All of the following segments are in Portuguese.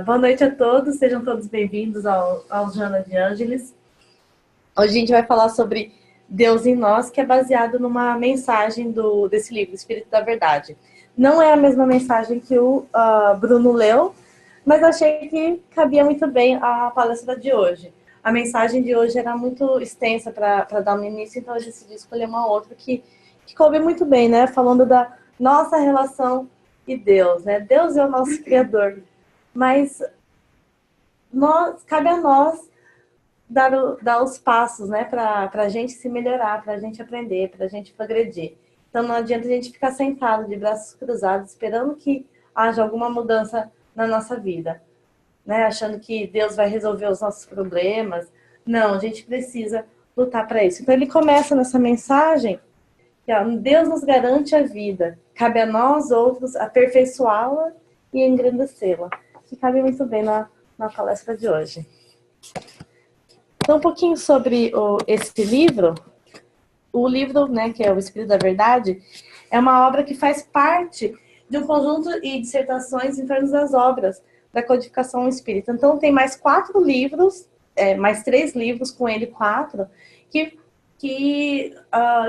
Boa noite a todos, sejam todos bem-vindos ao Joana de Ângeles. Hoje a gente vai falar sobre Deus em Nós, que é baseado numa mensagem desse livro, Espírito da Verdade. Não é a mesma mensagem que o Bruno leu, mas achei que cabia muito bem a palestra de hoje. A mensagem de hoje era muito extensa para dar um início, então eu decidi escolher uma outra que coube muito bem, né? Falando da nossa relação e Deus, né? Deus é o nosso Criador, mas cabe a nós dar os passos, né? Para a gente se melhorar, para a gente aprender, para a gente progredir. Então não adianta a gente ficar sentado de braços cruzados, esperando que haja alguma mudança na nossa vida, né? Achando que Deus vai resolver os nossos problemas. Não, a gente precisa lutar para isso. Então ele começa nessa mensagem que Deus nos garante a vida, cabe a nós outros aperfeiçoá-la e engrandecê-la, que cabe muito bem na palestra de hoje. Então, um pouquinho sobre esse livro. O livro, né, que é o Espírito da Verdade, é uma obra que faz parte de um conjunto de dissertações em torno das obras da codificação espírita. Então, tem mais 4 livros, mais 3 livros, com ele 4, que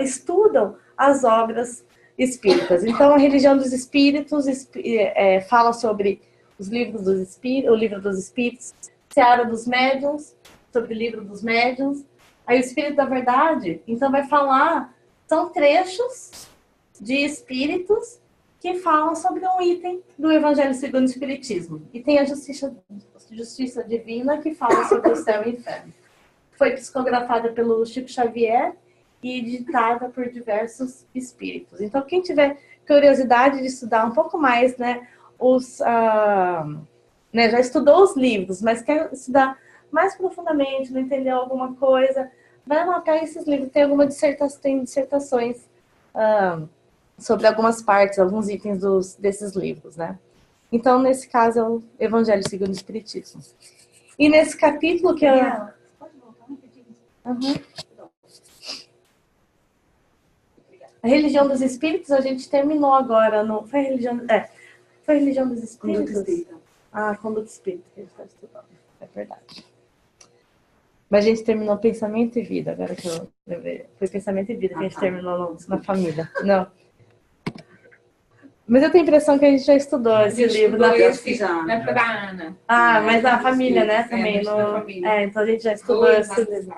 estudam as obras espíritas. Então, a religião dos espíritos fala sobre o livro dos espíritos, Seara dos médiuns, sobre o livro dos médiuns. Aí o Espírito da Verdade, então vai falar, são trechos de espíritos que falam sobre um item do Evangelho segundo o Espiritismo. E tem a justiça divina, que fala sobre o céu e o inferno. Foi psicografada pelo Chico Xavier e editada por diversos espíritos. Então, quem tiver curiosidade de estudar um pouco mais, né, já estudou os livros, mas quer estudar mais profundamente, não entendeu alguma coisa, vai lá para esses livros. Tem dissertações sobre algumas partes, alguns itens desses livros, né? Então, nesse caso, é o Evangelho segundo o Espiritismo. E nesse capítulo que pode voltar um pouquinho? Uhum. A religião dos espíritos, a gente terminou agora. Foi a religião dos espíritos? Conduta espírita. Conduta espírita, que a gente está estudando. É verdade. Mas a gente terminou Pensamento e Vida, agora que eu lembrei. Foi Pensamento e Vida que a gente terminou na família. Não. Mas eu tenho a impressão que a gente já estudou esse livro. Na Ana. Mas a família, né? Também. Então a gente já estudou esse livro.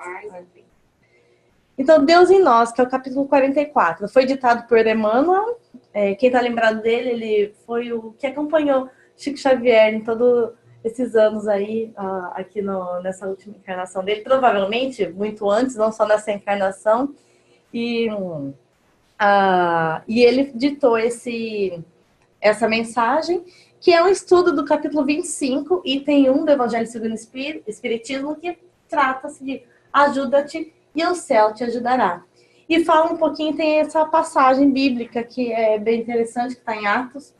Então, Deus em Nós, que é o capítulo 44. Foi ditado por Emmanuel. Quem está lembrado dele, ele foi o que acompanhou Chico Xavier em todos esses anos aí, aqui nessa última encarnação dele. Provavelmente, muito antes, não só nessa encarnação. E ele ditou essa mensagem, que é um estudo do capítulo 25, item 1 do Evangelho segundo o Espiritismo, que trata-se de ajuda-te e o céu te ajudará. E fala um pouquinho, tem essa passagem bíblica que é bem interessante, que está em Atos,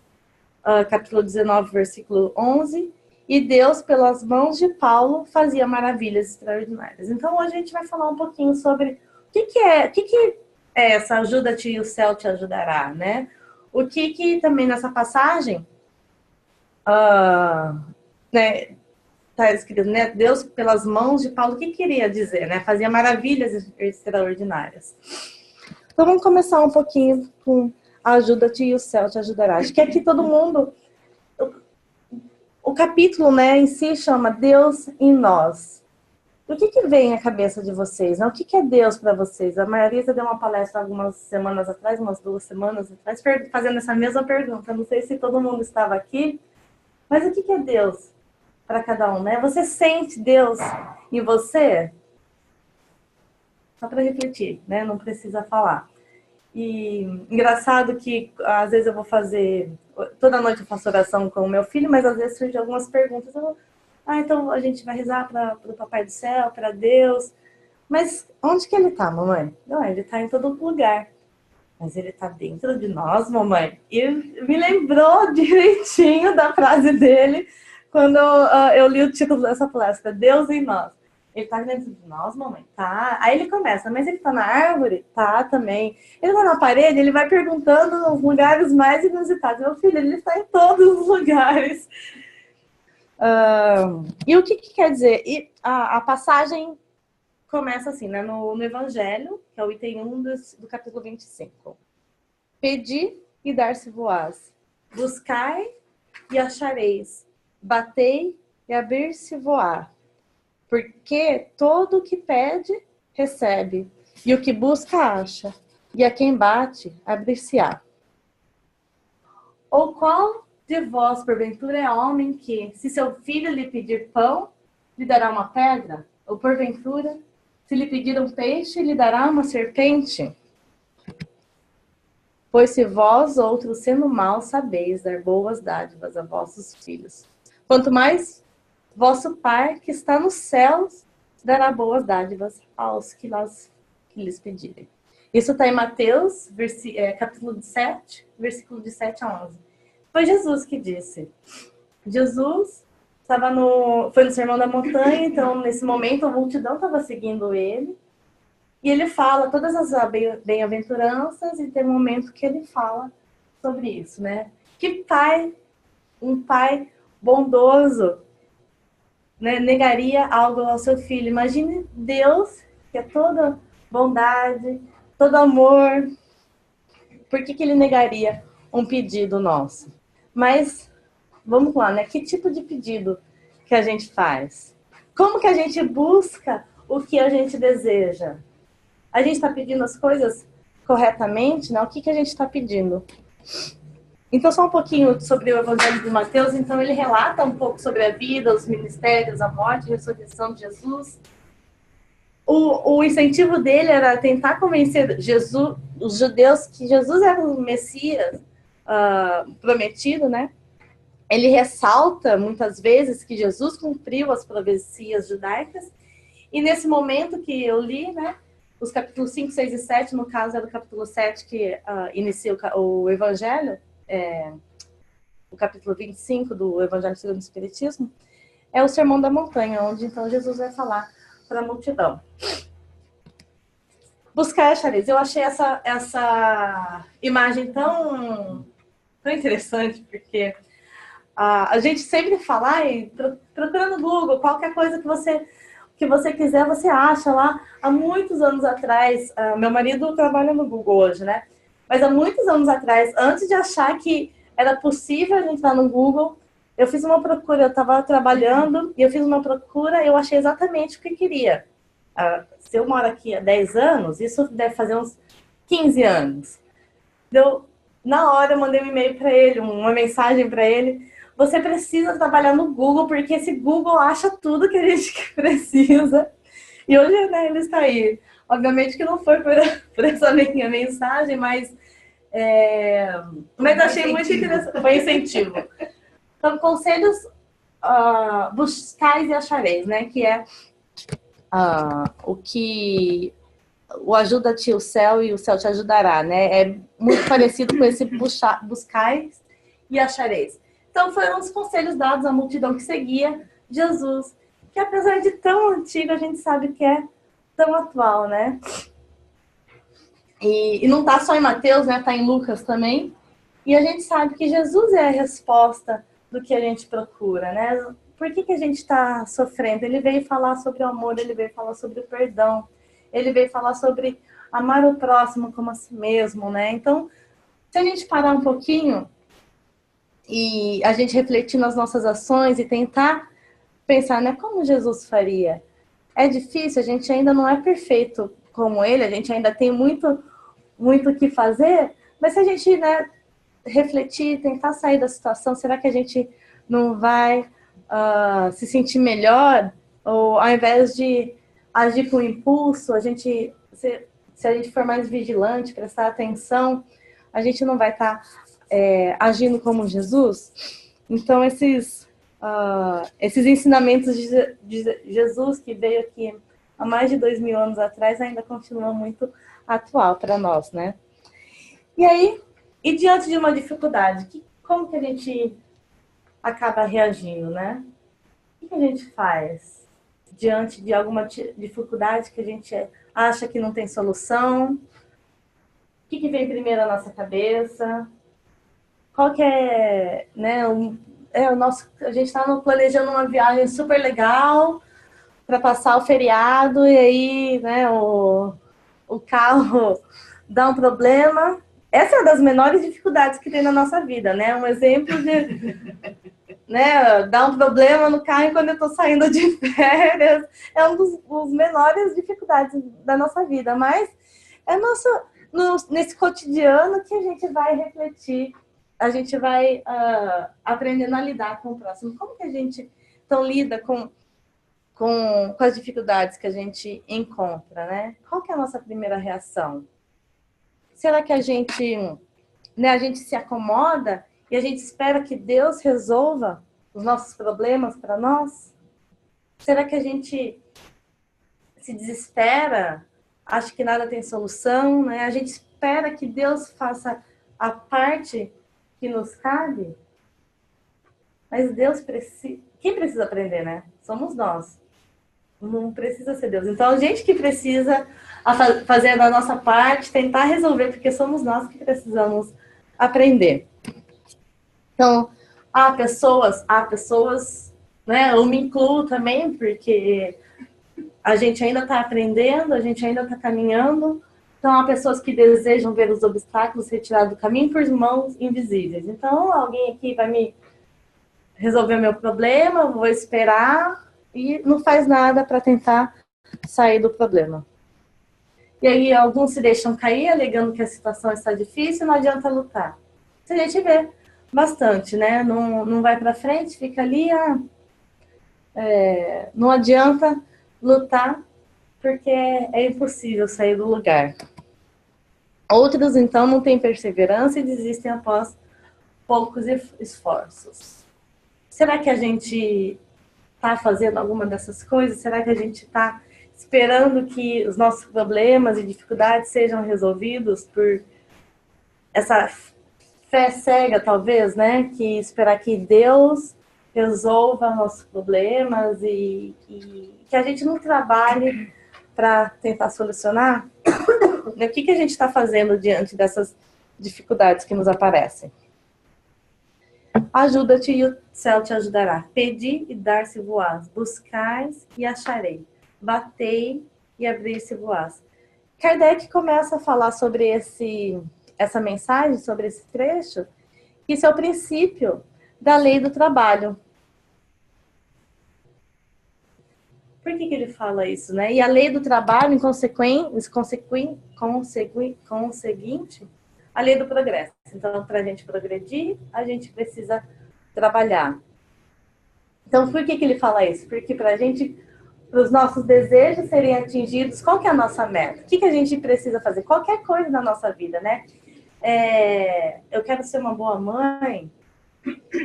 capítulo 19, versículo 11, e Deus, pelas mãos de Paulo, fazia maravilhas extraordinárias. Então, hoje a gente vai falar um pouquinho sobre o que é essa ajuda-te e o céu te ajudará, né? O que também nessa passagem, né, está escrito, né? Deus, pelas mãos de Paulo, o que queria dizer, né? Fazia maravilhas extraordinárias. Então, vamos começar um pouquinho com ajuda-te e o céu te ajudará. Acho que aqui todo mundo... O capítulo, né, em si chama Deus em Nós. O que vem à cabeça de vocês? Né? O que é Deus para vocês? A Marisa deu uma palestra algumas semanas atrás, umas 2 semanas atrás, fazendo essa mesma pergunta. Não sei se todo mundo estava aqui, mas o que é Deus para cada um, né? Você sente Deus em você? Só para refletir, né? Não precisa falar. E engraçado que às vezes eu vou fazer... Toda noite eu faço oração com o meu filho, mas às vezes surgem algumas perguntas. Então a gente vai rezar para o Papai do Céu, para Deus. Mas onde que ele está, mamãe? Não, ele está em todo lugar. Mas ele está dentro de nós, mamãe. E me lembrou direitinho da frase dele quando eu li o título dessa palestra, Deus em Nós. Ele está dentro de nós, mamãe? Tá. Aí ele começa, mas ele está na árvore? Tá, também. Ele está na parede? Ele vai perguntando nos lugares mais inusitados. Meu filho, ele está em todos os lugares. E o que quer dizer? E a passagem começa assim, né? No Evangelho, que é o item 1 do capítulo 25. Pedi e dar-se-vos-ás. Buscai e achareis. Batei e abrir-se-vos-á. Porque todo o que pede, recebe. E o que busca, acha. E a quem bate, abrir-se-á. Ou qual de vós, porventura, é homem que, se seu filho lhe pedir pão, lhe dará uma pedra? Ou, porventura, se lhe pedir um peixe, lhe dará uma serpente? Pois se vós, outros, sendo maus, sabeis dar boas dádivas a vossos filhos, quanto mais vosso Pai, que está nos céus, dará boas dádivas aos que lhes pedirem. Isso está em Mateus, capítulo 7, versículo de 7 a 11. Foi Jesus que disse. Jesus foi no Sermão da Montanha, então, nesse momento, a multidão estava seguindo ele. E ele fala todas as bem-aventuranças e tem um momento que ele fala sobre isso, né? Que pai, um pai bondoso, né, negaria algo ao seu filho? Imagine Deus, que é toda bondade, todo amor. Por que ele negaria um pedido nosso? Mas, vamos lá, né? Que tipo de pedido que a gente faz? Como que a gente busca o que a gente deseja? A gente está pedindo as coisas corretamente, né? O que a gente está pedindo? Então, só um pouquinho sobre o Evangelho de Mateus. Então, ele relata um pouco sobre a vida, os ministérios, a morte e a ressurreição de Jesus. O incentivo dele era tentar convencer os judeus que Jesus era o Messias prometido, né? Ele ressalta muitas vezes que Jesus cumpriu as profecias judaicas. E nesse momento que eu li, né? Os capítulos 5, 6 e 7, no caso é do capítulo 7 que inicia o Evangelho, o capítulo 25 do Evangelho segundo o Espiritismo, é o Sermão da Montanha, onde então Jesus vai falar para a multidão. Buscar e achareis. Eu achei essa imagem tão interessante, porque a gente sempre fala, procura no Google, qualquer coisa que você quiser, você acha lá. Há muitos anos atrás, meu marido trabalha no Google hoje, né? Mas há muitos anos atrás, antes de achar que era possível entrar no Google, eu fiz uma procura, eu estava trabalhando e eu fiz uma procura, eu achei exatamente o que eu queria. Se eu moro aqui há 10 anos, isso deve fazer uns 15 anos. Na hora eu mandei um e-mail para ele, uma mensagem para ele. Você precisa trabalhar no Google, porque esse Google acha tudo que a gente precisa. E hoje, né, ele está aí. Obviamente que não foi por essa minha mensagem, mas achei muito interessante. Foi incentivo. Então, conselhos buscais e achareis, né? Que é o ajuda-te o céu e o céu te ajudará, né? É muito parecido com esse buscais e achareis. Então, foram os conselhos dados à multidão que seguia Jesus, que apesar de tão antigo, a gente sabe que é tão atual, né? E não está só em Mateus, né? Está em Lucas também. E a gente sabe que Jesus é a resposta do que a gente procura, né? Por que a gente está sofrendo? Ele veio falar sobre o amor, ele veio falar sobre o perdão, ele veio falar sobre amar o próximo como a si mesmo, né? Então, se a gente parar um pouquinho e a gente refletir nas nossas ações e tentar pensar, né, como Jesus faria? É difícil, a gente ainda não é perfeito como ele, a gente ainda tem muito o que fazer, mas se a gente, né, refletir, tentar sair da situação, será que a gente não vai se sentir melhor? Ou ao invés de agir com impulso, se a gente for mais vigilante, prestar atenção, a gente não vai estar agindo como Jesus? Então, esses ensinamentos de Jesus, que veio aqui há mais de 2000 anos atrás, ainda continuam muito atual para nós, né? E aí, diante de uma dificuldade, como que a gente acaba reagindo, né? O que a gente faz diante de alguma dificuldade que a gente acha que não tem solução? O que vem primeiro à nossa cabeça? Qual que é, né, a gente está planejando uma viagem super legal para passar o feriado e aí, né, o carro dá um problema. Essa é uma das menores dificuldades que tem na nossa vida, né? Um exemplo de, né, dá um problema no carro quando eu estou saindo de férias. É um dos menores dificuldades da nossa vida, mas é nesse cotidiano que a gente vai refletir, a gente vai aprendendo a lidar com o próximo. Como que a gente então lida com as dificuldades que a gente encontra, né? Qual que é a nossa primeira reação? Será que a gente se acomoda e a gente espera que Deus resolva os nossos problemas para nós? Será que a gente se desespera, acha que nada tem solução, né? A gente espera que Deus faça a parte que nos cabe? Mas Deus precisa... Quem precisa aprender, né? Somos nós. Não precisa ser Deus. Então, a gente que precisa fazer da nossa parte, tentar resolver, porque somos nós que precisamos aprender. Então, há pessoas, né? Eu me incluo também, porque a gente ainda está aprendendo, a gente ainda está caminhando. Então, há pessoas que desejam ver os obstáculos retirados do caminho por mãos invisíveis. Então, alguém aqui vai me resolver meu problema, eu vou esperar e não faz nada para tentar sair do problema. E aí, alguns se deixam cair, alegando que a situação está difícil, não adianta lutar. Isso a gente vê bastante, né? Não vai para frente, fica ali, não adianta lutar, porque é impossível sair do lugar. Outros, então, não têm perseverança e desistem após poucos esforços. Será que a gente está fazendo alguma dessas coisas? Será que a gente está esperando que os nossos problemas e dificuldades sejam resolvidos por essa fé cega, talvez, né? Que esperar que Deus resolva nossos problemas e que a gente não trabalhe para tentar solucionar? O que a gente está fazendo diante dessas dificuldades que nos aparecem? Ajuda-te e o céu te ajudará. Pedi e dar-se-vos-ás. Buscais e acharei. Batei e abrir-se-vos-ás. Kardec começa a falar sobre essa mensagem, sobre esse trecho, que isso é o princípio da lei do trabalho. Por que ele fala isso, né? E a lei do trabalho, em conseguinte, a lei do progresso. Então, para a gente progredir, a gente precisa trabalhar. Então, por que ele fala isso? Porque para os nossos desejos serem atingidos, qual que é a nossa meta? O que a gente precisa fazer? Qualquer coisa na nossa vida, né? Eu quero ser uma boa mãe,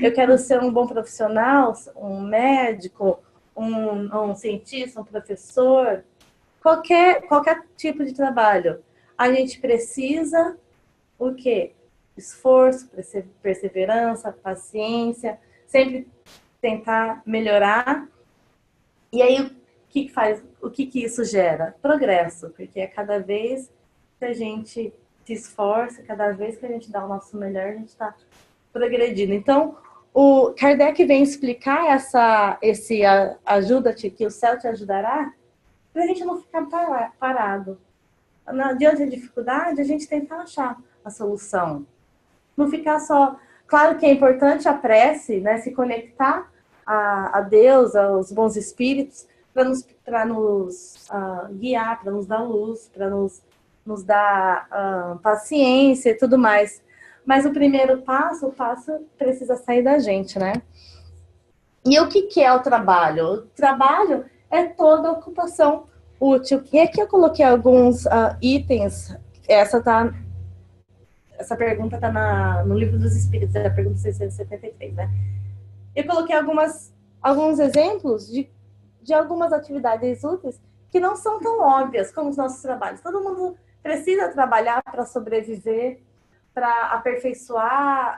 eu quero ser um bom profissional, um médico, um cientista, um professor, qualquer tipo de trabalho. A gente precisa o quê? Esforço, perseverança, paciência, sempre tentar melhorar. E aí, o que isso gera? Progresso, porque cada vez que a gente se esforça, cada vez que a gente dá o nosso melhor, a gente está progredindo. Então, o Kardec vem explicar esse ajuda-te, que o céu te ajudará, para a gente não ficar parado. Diante da dificuldade, a gente tentar achar a solução. Não ficar só... Claro que é importante a prece, né? Se conectar a Deus, aos bons espíritos, para nos guiar, para nos dar luz, para nos dar paciência e tudo mais. Mas o primeiro passo, o passo precisa sair da gente, né? E o que é o trabalho? O trabalho é toda ocupação útil. E aqui eu coloquei alguns itens. Essa pergunta está no Livro dos Espíritos, é a pergunta 673, né? Eu coloquei alguns exemplos de algumas atividades úteis que não são tão óbvias como os nossos trabalhos. Todo mundo precisa trabalhar para sobreviver, para aperfeiçoar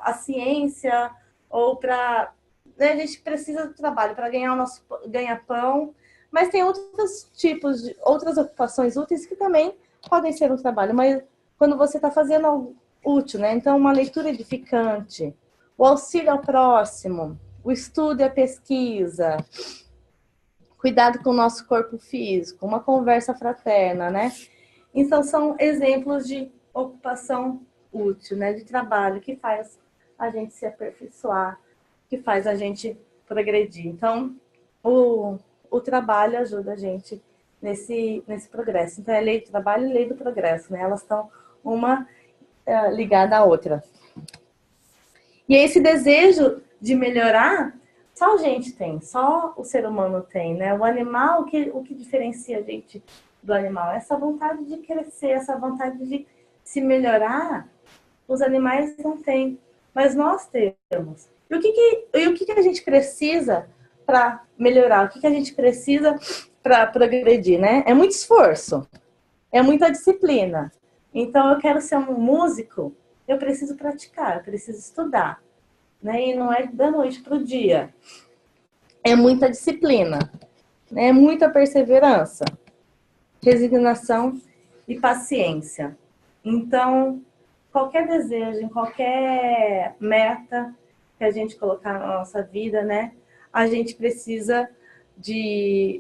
a ciência, ou para... Né, a gente precisa do trabalho para ganhar o nosso ganha-pão, mas tem outros tipos outras ocupações úteis que também podem ser um trabalho, mas quando você está fazendo algo útil, né? Então, uma leitura edificante, o auxílio ao próximo, o estudo e a pesquisa, cuidado com o nosso corpo físico, uma conversa fraterna, né? Então, são exemplos de ocupação útil, né? De trabalho que faz a gente se aperfeiçoar, que faz a gente progredir. Então, o trabalho ajuda a gente nesse progresso. Então, é lei do trabalho e lei do progresso, né? Elas estão uma ligada à outra. E esse desejo de melhorar, só a gente tem, só o ser humano tem, né? O animal, o que diferencia a gente do animal? Essa vontade de crescer, essa vontade de se melhorar, os animais não têm, mas nós temos. E o que a gente precisa para melhorar? O que a gente precisa para progredir, né? É muito esforço, é muita disciplina. Então, eu quero ser um músico, eu preciso praticar, eu preciso estudar, né? E não é da noite para o dia. É muita disciplina, né? É muita perseverança, resignação e paciência. Então, qualquer desejo, qualquer meta que a gente colocar na nossa vida, né? A gente precisa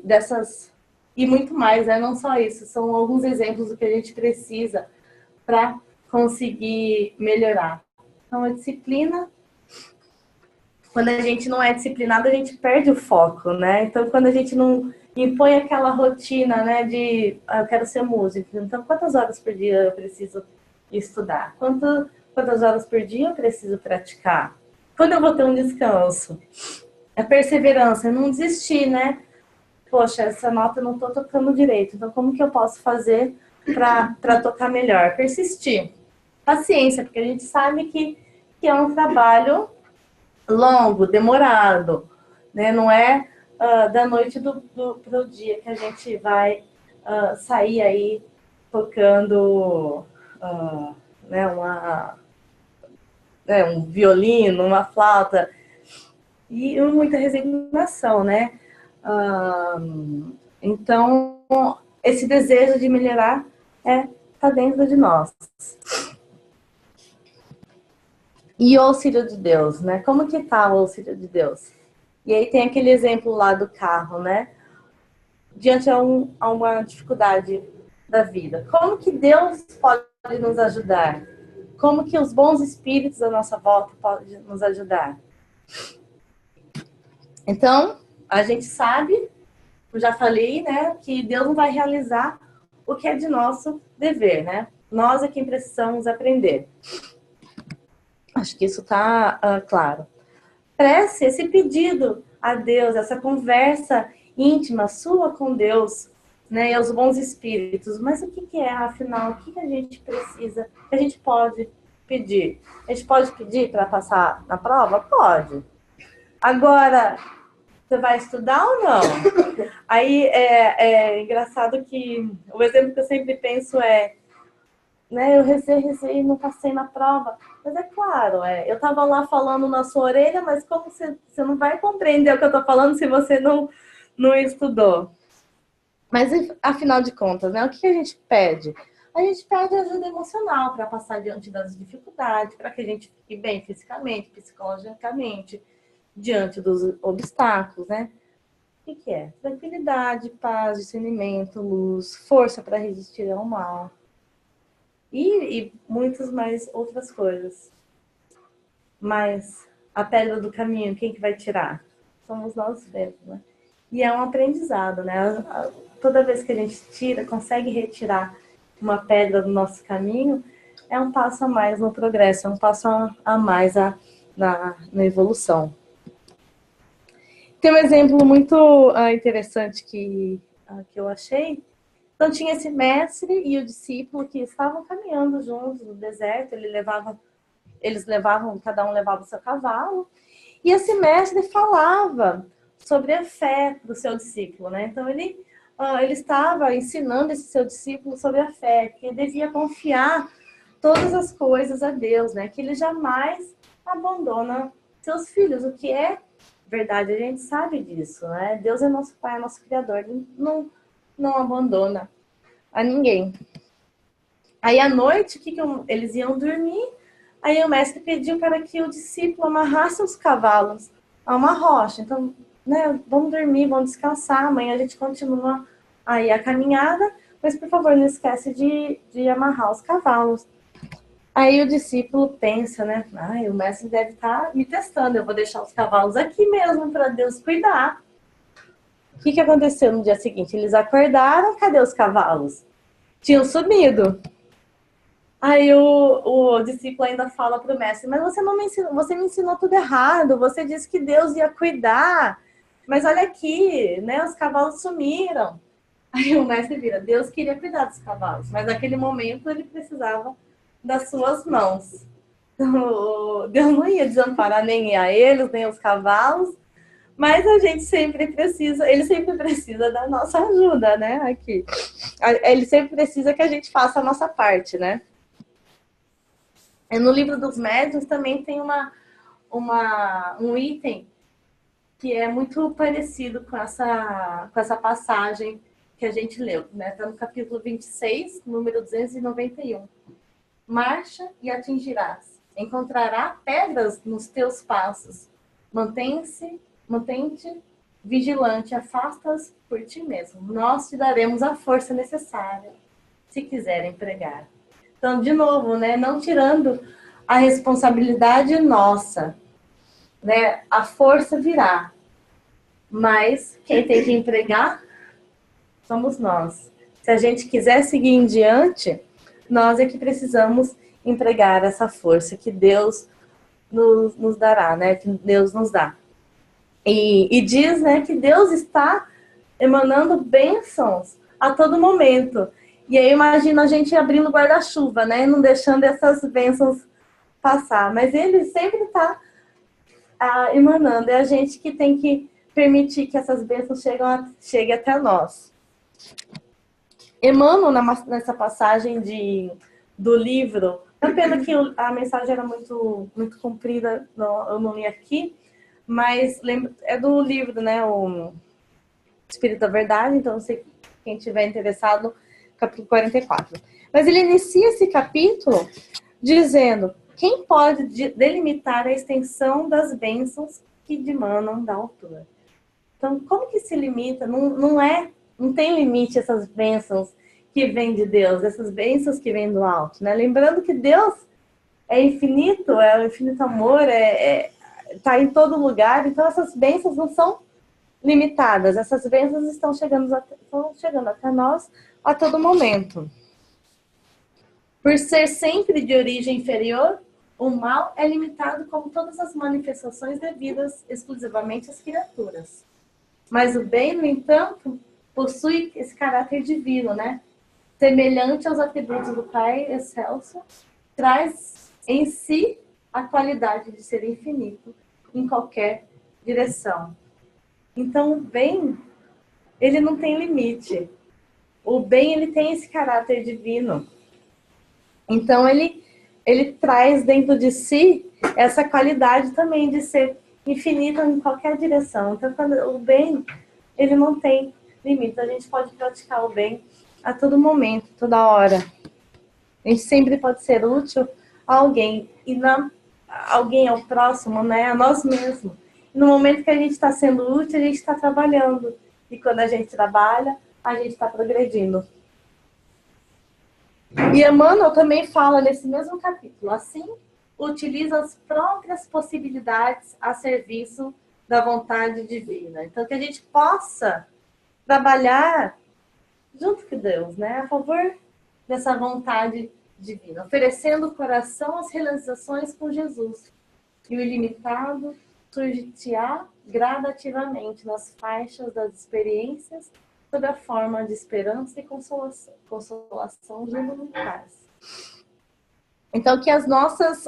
dessas e muito mais, né? Não só isso, são alguns exemplos do que a gente precisa para conseguir melhorar. Então, a disciplina, quando a gente não é disciplinado, a gente perde o foco, né? Então, quando a gente não impõe aquela rotina, né, de eu quero ser músico, então quantas horas por dia eu preciso estudar? Quantas horas por dia eu preciso praticar? Quando eu vou ter um descanso? A perseverança, não desistir, né? Poxa, essa nota eu não estou tocando direito, então como que eu posso fazer para tocar melhor? Persistir. Paciência, porque a gente sabe que é um trabalho longo, demorado, né? Não é da noite pro dia que a gente vai sair aí tocando né, um violino, uma flauta, e muita resignação, né? Então, esse desejo de melhorar tá dentro de nós. E o auxílio de Deus, né? Como que tá o auxílio de Deus? E aí tem aquele exemplo lá do carro, né? Diante a uma dificuldade da vida. Como que Deus pode nos ajudar? Como que os bons espíritos à nossa volta podem nos ajudar? Então, a gente sabe, eu já falei, né, que Deus não vai realizar o que é de nosso dever, né? Nós é quem precisamos aprender. Acho que isso está claro. Prece, esse pedido a Deus, essa conversa íntima sua com Deus, né, e aos bons espíritos. Mas o que é, afinal, o que a gente precisa, que a gente pode pedir? A gente pode pedir para passar na prova? Pode. Agora, você vai estudar ou não? Aí é engraçado que o exemplo que eu sempre penso né, eu rezei, não passei na prova. Mas é claro, eu estava lá falando na sua orelha, mas como você não vai compreender o que eu estou falando se você não estudou? Mas, afinal de contas, né, o que a gente pede? A gente pede ajuda emocional para passar diante das dificuldades, para que a gente fique bem fisicamente, psicologicamente, diante dos obstáculos, né? O que é? Tranquilidade, paz, discernimento, luz, força para resistir ao mal. E muitas mais outras coisas. Mas a pedra do caminho, quem que vai tirar? Somos nós mesmos, né? E é um aprendizado, né? Toda vez que a gente consegue retirar uma pedra do nosso caminho, é um passo a mais no progresso, é um passo a mais na evolução. Tem um exemplo muito interessante que eu achei. Então, tinha esse mestre e o discípulo que estavam caminhando juntos no deserto. Eles levavam, cada um levava o seu cavalo. E esse mestre falava sobre a fé do seu discípulo, né? Então, ele estava ensinando esse seu discípulo sobre a fé, que ele devia confiar todas as coisas a Deus, né? Que ele jamais abandona seus filhos, o que é verdade, a gente sabe disso, né? Deus é nosso Pai, é nosso Criador, ele não abandona a ninguém. Aí à noite, eles iam dormir, Aí o mestre pediu para que o discípulo amarrasse os cavalos a uma rocha. Então, né, vamos dormir, vamos descansar, amanhã a gente continua aí a caminhada, mas por favor, não esquece de amarrar os cavalos. Aí o discípulo pensa, né? O mestre deve estar me testando, eu vou deixar os cavalos aqui mesmo para Deus cuidar. O que aconteceu no dia seguinte? Eles acordaram, cadê os cavalos? Tinham sumido. Aí o discípulo ainda fala para o mestre, mas você não me ensinou, você me ensinou tudo errado, você disse que Deus ia cuidar, mas olha aqui, né? Os cavalos sumiram. Aí o mestre vira, Deus queria cuidar dos cavalos, mas naquele momento ele precisava das suas mãos. Então, Deus não ia desamparar nem a eles, nem os cavalos, mas a gente sempre precisa, ele sempre precisa da nossa ajuda, né? Aqui. Ele sempre precisa que a gente faça a nossa parte, né? No livro dos médiuns também tem um item que é muito parecido com essa passagem que a gente leu, né? Está no capítulo 26, número 291. Marcha e atingirás. Encontrará pedras nos teus passos. Mantém-te vigilante, afasta-as por ti mesmo. Nós te daremos a força necessária, se quiserem pregar. Então, de novo, né? Não tirando a responsabilidade nossa, né? A força virá, mas quem tem que empregar somos nós. Se a gente quiser seguir em diante, nós é que precisamos empregar essa força que Deus nos dará, né? Que Deus nos dá. E diz, né, que Deus está emanando bênçãos a todo momento. E aí imagina a gente abrindo guarda-chuva, né? Não deixando essas bênçãos passar. Mas ele sempre está emanando. É a gente que tem que permitir que essas bênçãos cheguem até nós. Emmanuel, nessa passagem do livro, é pena que a mensagem era muito, muito comprida, eu não li aqui, mas é do livro, né, o Espírito da Verdade, então se quem estiver interessado, capítulo 44. Mas ele inicia esse capítulo dizendo: quem pode delimitar a extensão das bênçãos que dimanam da altura? Então, como que se limita? Não tem limite essas bênçãos que vêm de Deus, essas bênçãos que vêm do alto, né? Lembrando que Deus é infinito, é o infinito amor, tá em todo lugar, então essas bênçãos não são limitadas, essas bênçãos estão chegando até nós a todo momento. Por ser sempre de origem inferior, o mal é limitado como todas as manifestações devidas exclusivamente às criaturas. Mas o bem, no entanto, possui esse caráter divino, né? Semelhante aos atributos do Pai excelso, traz em si a qualidade de ser infinito em qualquer direção. Então, o bem, ele não tem limite. O bem, ele tem esse caráter divino. Então, ele traz dentro de si essa qualidade também de ser infinito em qualquer direção. Então, o bem, ele não tem limite. A gente pode praticar o bem a todo momento, toda hora. A gente sempre pode ser útil a alguém. E não alguém ao próximo, né? A nós mesmos. No momento que a gente está sendo útil, a gente está trabalhando. E quando a gente trabalha, a gente está progredindo. E Emmanuel também fala nesse mesmo capítulo, assim, utiliza as próprias possibilidades a serviço da vontade divina. Então, que a gente possa trabalhar junto com Deus, né? A favor dessa vontade divina, oferecendo o coração às realizações com Jesus. E o ilimitado surgir-á gradativamente nas faixas das experiências sob a forma de esperança e consolação genuínas. Então, que as nossas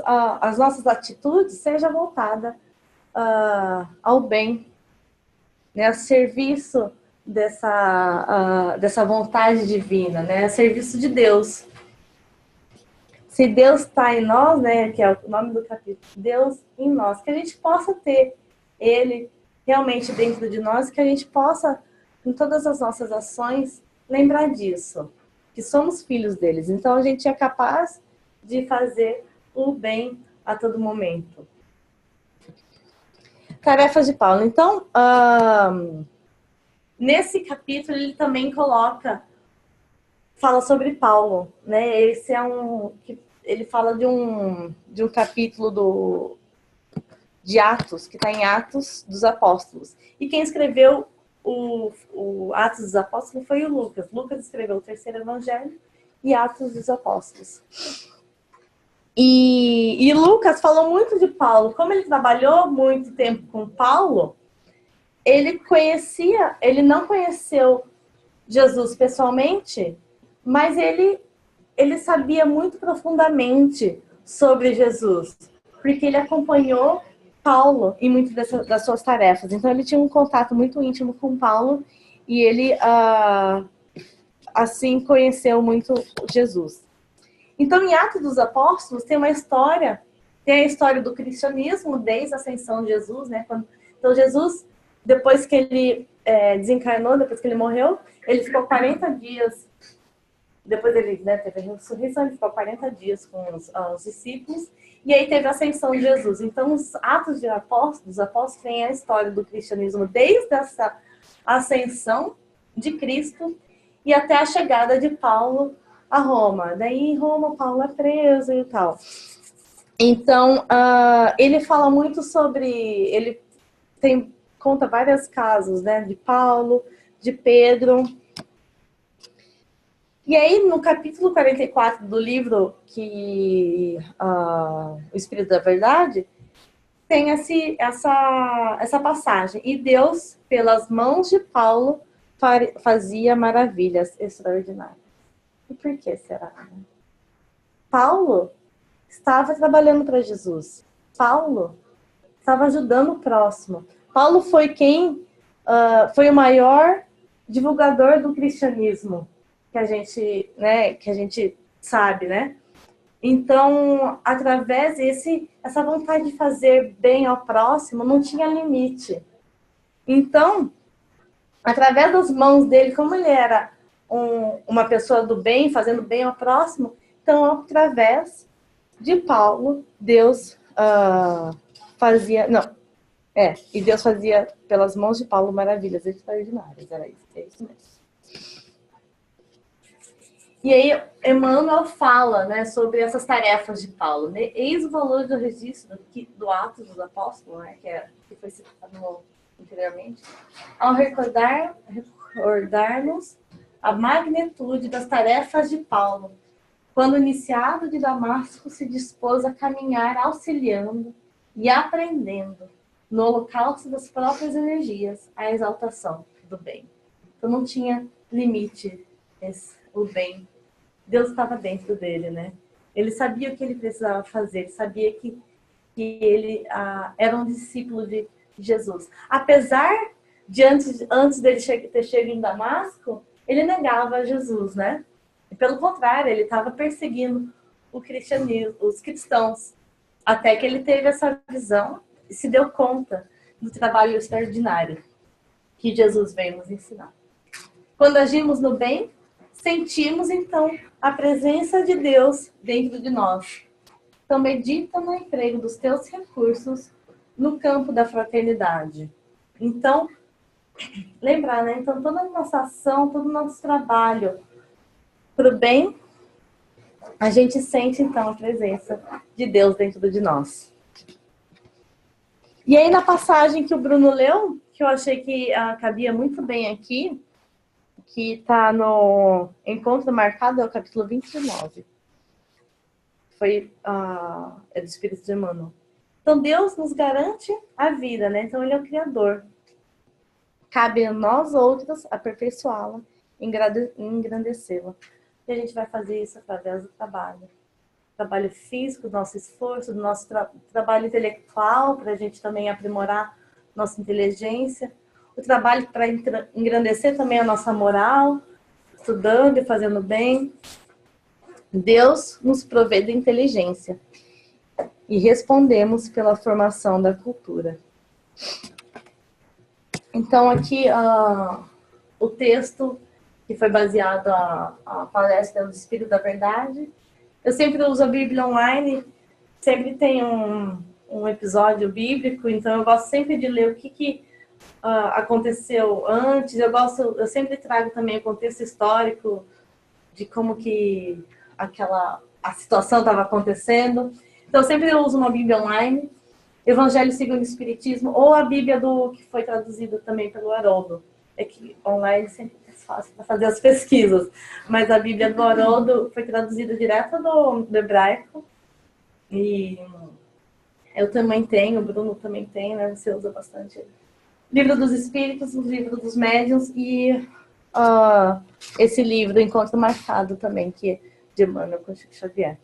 atitudes sejam voltadas ao bem, né, a serviço dessa vontade divina, né, a serviço de Deus. Se Deus está em nós, né, que é o nome do capítulo, Deus em nós, que a gente possa ter Ele realmente dentro de nós, que a gente possa, em todas as nossas ações, lembrar disso, que somos filhos deles. Então, a gente é capaz de fazer o bem a todo momento. Tarefas de Paulo. Então, nesse capítulo, ele também fala sobre Paulo, né? Esse é ele fala de um capítulo de Atos, que está em Atos dos Apóstolos. E quem escreveu o Atos dos Apóstolos foi o Lucas. Lucas escreveu o terceiro evangelho e Atos dos Apóstolos. E Lucas falou muito de Paulo. Como ele trabalhou muito tempo com Paulo, ele não conheceu Jesus pessoalmente, mas ele sabia muito profundamente sobre Jesus, porque ele acompanhou Paulo em muitas das suas tarefas. Então ele tinha um contato muito íntimo com Paulo e ele assim conheceu muito Jesus. Então, em Atos dos Apóstolos, tem a história do cristianismo desde a ascensão de Jesus, né? Então, Jesus, depois que ele desencarnou, depois que ele morreu, ele ficou 40 dias, depois ele teve a ressurreição, ele ficou 40 dias com os discípulos, e aí teve a ascensão de Jesus. Então, os Atos dos Apóstolos têm a história do cristianismo desde essa ascensão de Cristo e até a chegada de Paulo a Roma. Daí em Roma, Paulo é preso e tal. Então, ele fala muito sobre... Ele conta vários casos, né? De Paulo, de Pedro. E aí, no capítulo 44 do livro, o Espírito da Verdade, tem essa passagem. E Deus, pelas mãos de Paulo, fazia maravilhas extraordinárias. E por que será? Paulo estava trabalhando para Jesus. Paulo estava ajudando o próximo. Paulo foi foi o maior divulgador do cristianismo que a gente sabe, né? Então, através essa vontade de fazer bem ao próximo não tinha limite. Então, através das mãos dele, como ele era uma pessoa do bem, fazendo bem ao próximo, então, através de Paulo, Deus fazia... E Deus fazia pelas mãos de Paulo maravilhas extraordinárias. Era isso, é isso mesmo. E aí, Emmanuel fala, né, sobre essas tarefas de Paulo. Né? Eis o valor do registro do Atos dos Apóstolos, né, que foi citado anteriormente, ao recordar-nos a magnitude das tarefas de Paulo, quando, iniciado de Damasco, se dispôs a caminhar auxiliando e aprendendo, no holocausto das próprias energias, a exaltação do bem. Então não tinha limite o bem. Deus estava dentro dele, né? Ele sabia o que ele precisava fazer, ele sabia que ele era um discípulo de Jesus. Apesar de antes dele ter chegado em Damasco, ele negava Jesus, né? E, pelo contrário, ele estava perseguindo o cristianismo, os cristãos, até que ele teve essa visão e se deu conta do trabalho extraordinário que Jesus veio nos ensinar. Quando agimos no bem, sentimos, então, a presença de Deus dentro de nós. Então, medita no emprego dos teus recursos no campo da fraternidade. Então, lembrar, né? Então, toda a nossa ação, todo o nosso trabalho para o bem, a gente sente, então, a presença de Deus dentro de nós. E aí, na passagem que o Bruno leu, que eu achei que cabia muito bem aqui, que está no Encontro Marcado, é o capítulo 29. É do Espírito de Emmanuel. Então, Deus nos garante a vida, né? Então, Ele é o Criador. Cabe a nós outros aperfeiçoá-la, engrandecê-la. E a gente vai fazer isso através do trabalho. Trabalho físico, do nosso esforço, do nosso trabalho intelectual, para a gente também aprimorar nossa inteligência. O trabalho para engrandecer também a nossa moral, estudando e fazendo bem. Deus nos provê de inteligência e respondemos pela formação da cultura. Então, aqui, o texto que foi baseado a palestra do Espírito da Verdade. Eu sempre uso a Bíblia online, sempre tem um episódio bíblico, então eu gosto sempre de ler o que aconteceu antes. Eu sempre trago também o contexto histórico de como que a situação estava acontecendo. Então, eu sempre uso uma Bíblia online, Evangelho segundo o Espiritismo, ou a Bíblia que foi traduzida também pelo Haroldo. É que online sempre é fácil para fazer as pesquisas, mas a Bíblia do Haroldo foi traduzida direto do hebraico, e eu também tenho, o Bruno também tem, né? Você usa bastante. Livro dos Espíritos, o livro dos Médiuns e esse livro, Encontro Marcado, também, que é de Emmanuel com Chico Xavier.